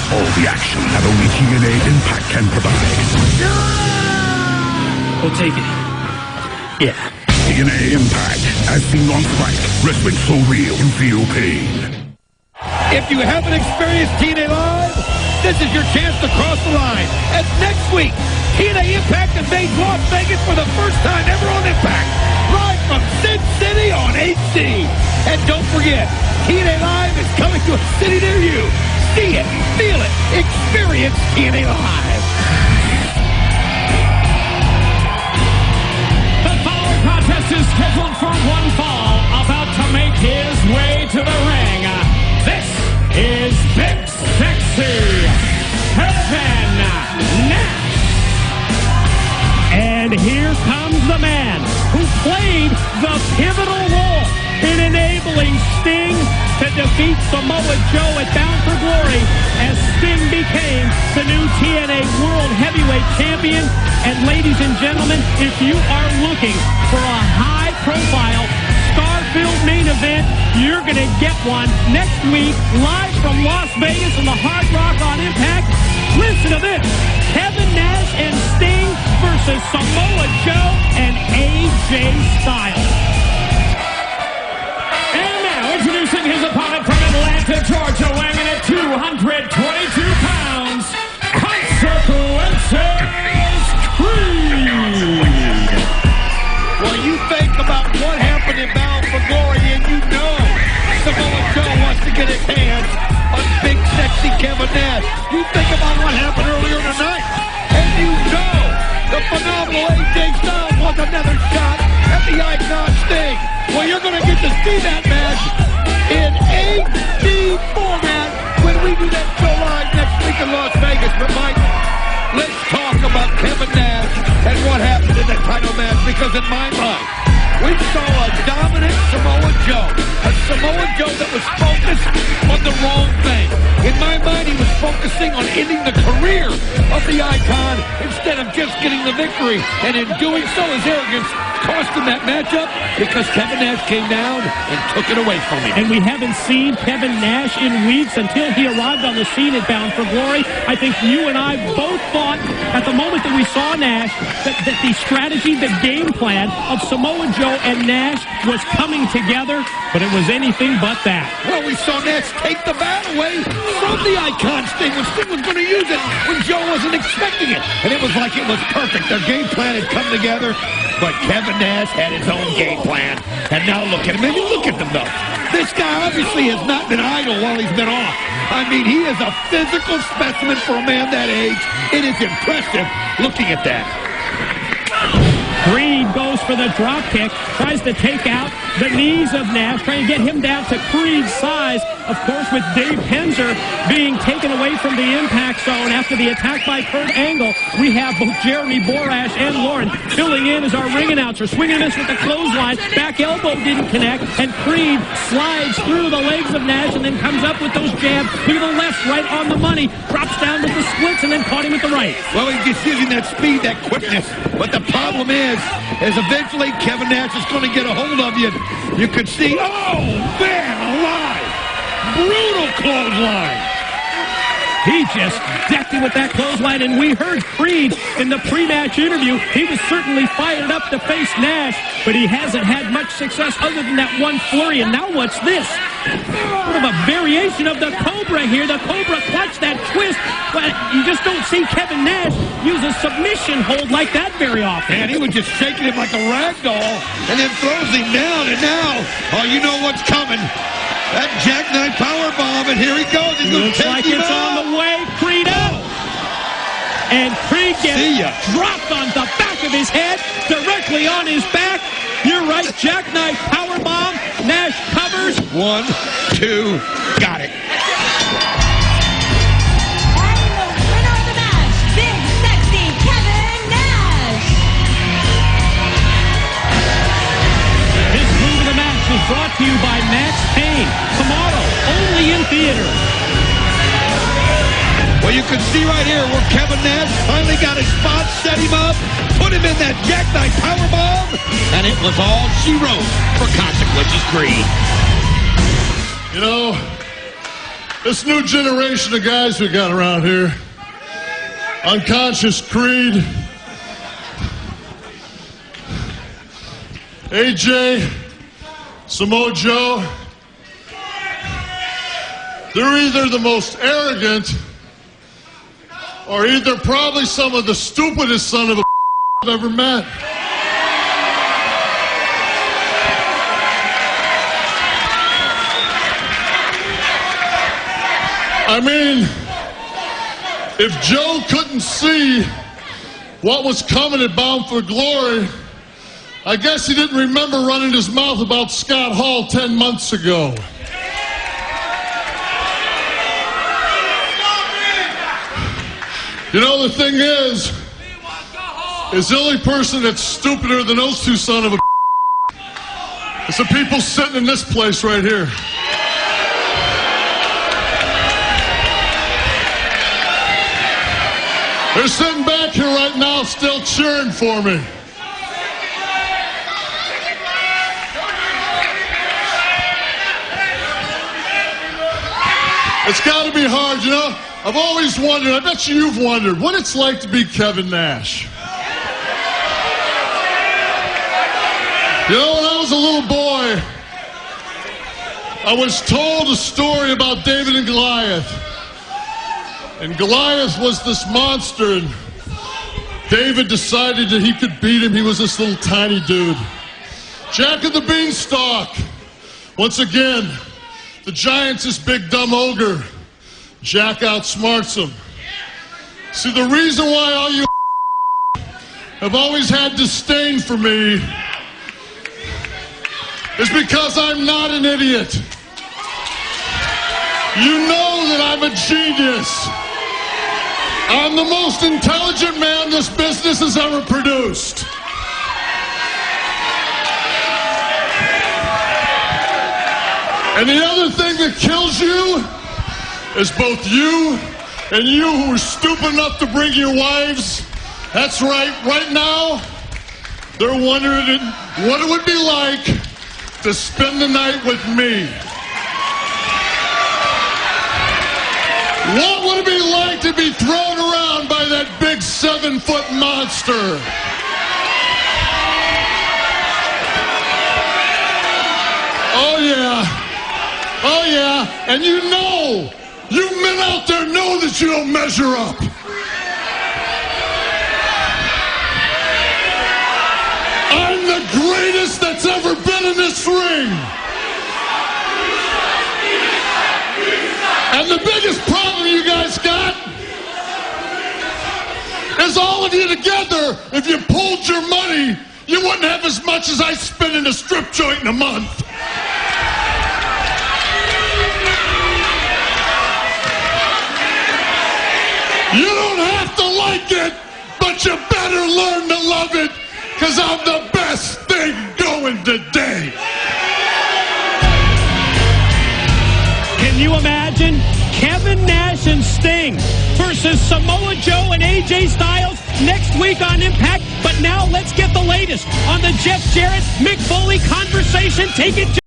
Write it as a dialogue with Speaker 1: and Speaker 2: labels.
Speaker 1: All the action that only TNA Impact can provide.
Speaker 2: We'll take it. Yeah.
Speaker 1: TNA Impact, as seen on Spike, wrestling so real you feel pain.
Speaker 3: If you haven't experienced TNA Live, this is your chance to cross the line. As next week, TNA Impact invades Las Vegas for the first time ever on Impact. Live from Sin City on HD. And don't forget, TNA Live is coming to a city near you. See it, feel it, experience TNA Live.
Speaker 4: The following contest is scheduled for one fall, about to make his way to the ring. This is Big Sexy Kevin Nash. And here comes the man who played the pivotal role in enabling Sting to defeat Samoa Joe at Bound for Glory as Sting became the new TNA World Heavyweight Champion. And ladies and gentlemen, if you are looking for a high-profile, star-filled main event, you're going to get one next week, live from Las Vegas on the Hard Rock on Impact. Listen to this. Kevin Nash and Sting versus Samoa Joe and AJ Styles. And now, introducing his opponent from Atlanta, Georgia, weighing in at 222 pounds, Consequences Creed.
Speaker 3: Well, you think about what happened in Bound for Glory, and you know Samoa Joe wants to get his hands on Big Sexy Kevin Nash. You think about what happened earlier tonight, and you know the phenomenal AJ Styles wants another shot at the Icon Sting. Well, you're going to get to see that match in HD format when we do that show live next week in Las Vegas. But Mike, let's talk about Kevin Nash and what happened in that title match, because in my mind, we saw a dominant Samoa Joe. A Samoa Joe that was focused on the wrong thing. In my mind, he was focusing on ending the career of the Icon instead of just getting the victory. And in doing so, his arrogance cost him that matchup because Kevin Nash came down and took it away from him.
Speaker 2: And we haven't seen Kevin Nash in weeks until he arrived on the scene at Bound for Glory. I think you and I both thought at the moment that we saw Nash that the strategy, the game plan of Samoa Joe and Nash was coming together, but it was anything but that.
Speaker 3: Well, we saw Nash take the bat away from the Icon Sting when Sting was going to use it when Joe wasn't expecting it. And it was like it was perfect. Their game plan had come together, but Kevin Nash had his own game plan. And now look at him. I mean, look at them, though. This guy obviously has not been idle while he's been off. I mean, he is a physical specimen for a man that age. It is impressive looking at that.
Speaker 2: Creed goes for the drop kick, tries to take out the knees of Nash, trying to get him down to Creed's size. Of course, with Dave Penzer being taken away from the impact zone after the attack by Kurt Angle, we have both Jeremy Borash and Lauren filling in as our ring announcer, swinging this with the clothesline. Back elbow didn't connect, and Creed slides through the legs of Nash and then comes up with those jabs to the left, right on the money, drops down with the splits, and then caught him with the right.
Speaker 3: Well, he's just using that speed, that quickness. But the problem is eventually Kevin Nash is going to get a hold of you. You could see, oh, man, alive. Brutal clothesline.
Speaker 2: He just decked him with that clothesline, and we heard Creed in the pre-match interview. He was certainly fired up to face Nash, but he hasn't had much success other than that one flurry. And now what's this? Sort of a variation of the Cobra here. The Cobra clutch, that twist, but you just don't see Kevin Nash use a submission hold like that very often.
Speaker 3: Man, he was just shaking him like a rag doll and then throws him down, and now, oh, you know what's coming. That jackknife powerbomb, and here he goes. He's going to take him
Speaker 2: it's
Speaker 3: out.
Speaker 2: On the way. Creed up. And Creed gets dropped on the back of his head, directly on his back. You're right, jackknife powerbomb. Nash covers.
Speaker 3: 1, 2, got it.
Speaker 5: And the winner of the match, Big Sexy Kevin Nash.
Speaker 2: This move of the match is brought to you by Max Payne. Tomorrow, only in theaters.
Speaker 3: Well, you can see right here where Kevin Nash finally got his spot, set him up, put him in that jackknife powerbomb, and it was all she wrote for Consequences Creed.
Speaker 6: You know, This new generation of guys we got around here, Unconscious Creed, AJ, Samoa Joe, they're either the most arrogant or either probably some of the stupidest son of a I've ever met. I mean, if Joe couldn't see what was coming at Bound for Glory, I guess he didn't remember running his mouth about Scott Hall 10 months ago. You know, the thing is the only person that's stupider than those two son of a is the people sitting in this place right here. They're sitting back here right now still cheering for me. It's got to be hard, you know? I've always wondered, I bet you've wondered, what it's like to be Kevin Nash. You know, when I was a little boy, I was told a story about David and Goliath. And Goliath was this monster, and David decided that he could beat him. He was this little tiny dude. Jack of the Beanstalk. Once again, the giant's this big dumb ogre. Jack outsmarts him. See, the reason why all you have always had disdain for me is because I'm not an idiot. You know that I'm a genius. I'm the most intelligent man this business has ever produced. And the other thing that kills you is both you and you who are stupid enough to bring your wives. That's right, right now, they're wondering what it would be like to spend the night with me. What would it be like to be thrown around by that big 7-foot monster? Oh yeah. Oh yeah. And you know, you men out there know that you don't measure up. I'm the greatest that's ever been in this ring. And the biggest problem you guys got is all of you together, if you pulled your money, you wouldn't have as much as I spend in a strip joint in a month. You don't have to like it, but you better learn to love it, because I'm the best thing going today.
Speaker 2: Can you imagine Kevin Nash and Sting versus Samoa Joe and AJ Styles next week on Impact? But now let's get the latest on the Jeff Jarrett, Mick Foley conversation. Take it.